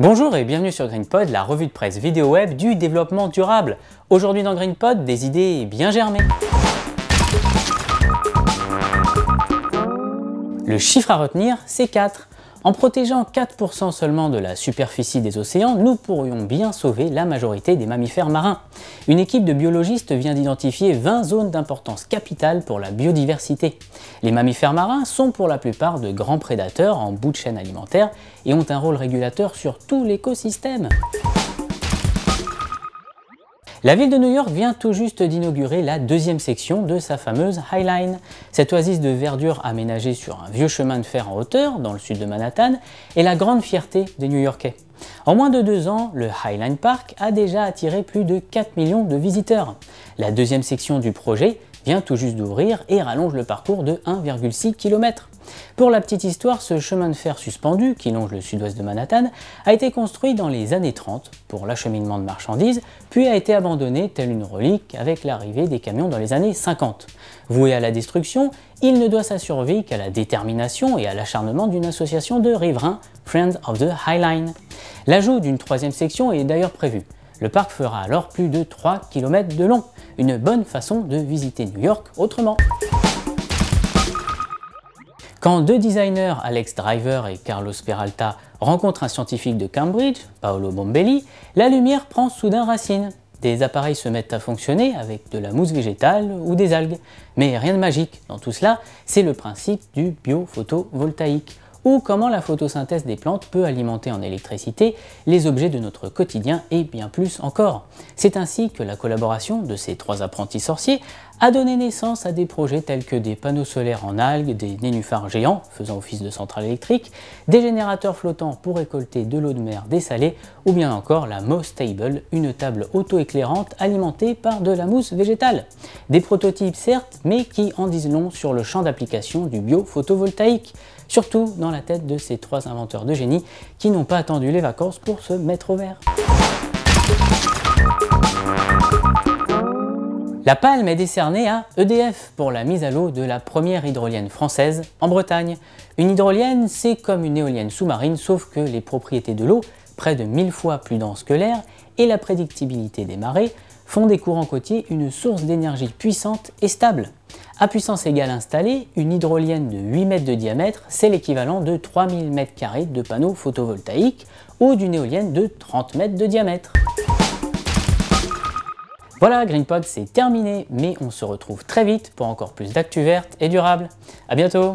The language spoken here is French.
Bonjour et bienvenue sur GreenPod, la revue de presse vidéo web du développement durable. Aujourd'hui dans GreenPod, des idées bien germées. Le chiffre à retenir, c'est 4. En protégeant 4% seulement de la superficie des océans, nous pourrions bien sauver la majorité des mammifères marins. Une équipe de biologistes vient d'identifier 20 zones d'importance capitale pour la biodiversité. Les mammifères marins sont pour la plupart de grands prédateurs en bout de chaîne alimentaire et ont un rôle régulateur sur tout l'écosystème. La ville de New York vient tout juste d'inaugurer la deuxième section de sa fameuse High Line. Cette oasis de verdure aménagée sur un vieux chemin de fer en hauteur, dans le sud de Manhattan, est la grande fierté des New-Yorkais. En moins de 2 ans, le High Line Park a déjà attiré plus de 4 millions de visiteurs. La deuxième section du projet vient tout juste d'ouvrir et rallonge le parcours de 1,6 km. Pour la petite histoire, ce chemin de fer suspendu, qui longe le sud-ouest de Manhattan, a été construit dans les années 30 pour l'acheminement de marchandises, puis a été abandonné tel une relique avec l'arrivée des camions dans les années 50. Voué à la destruction, il ne doit sa survie qu'à la détermination et à l'acharnement d'une association de riverains, Friends of the High Line. L'ajout d'une troisième section est d'ailleurs prévu. Le parc fera alors plus de 3 km de long, une bonne façon de visiter New York autrement. Quand deux designers, Alex Driver et Carlos Peralta, rencontrent un scientifique de Cambridge, Paolo Bombelli, la lumière prend soudain racine. Des appareils se mettent à fonctionner avec de la mousse végétale ou des algues. Mais rien de magique dans tout cela, c'est le principe du biophotovoltaïque, ou comment la photosynthèse des plantes peut alimenter en électricité les objets de notre quotidien et bien plus encore. C'est ainsi que la collaboration de ces 3 apprentis sorciers a donné naissance à des projets tels que des panneaux solaires en algues, des nénuphars géants faisant office de centrale électrique, des générateurs flottants pour récolter de l'eau de mer dessalée ou bien encore la Moss Table, une table auto-éclairante alimentée par de la mousse végétale. Des prototypes certes, mais qui en disent long sur le champ d'application du biophotovoltaïque, surtout dans la tête de ces 3 inventeurs de génie qui n'ont pas attendu les vacances pour se mettre au vert. La palme est décernée à EDF pour la mise à l'eau de la première hydrolienne française en Bretagne. Une hydrolienne, c'est comme une éolienne sous-marine, sauf que les propriétés de l'eau, près de 1000 fois plus denses que l'air, et la prédictibilité des marées font des courants côtiers une source d'énergie puissante et stable. À puissance égale installée, une hydrolienne de 8 mètres de diamètre, c'est l'équivalent de 3000 m² de panneaux photovoltaïques ou d'une éolienne de 30 mètres de diamètre. Voilà, GreenPod, c'est terminé, mais on se retrouve très vite pour encore plus d'actu vertes et durables. À bientôt!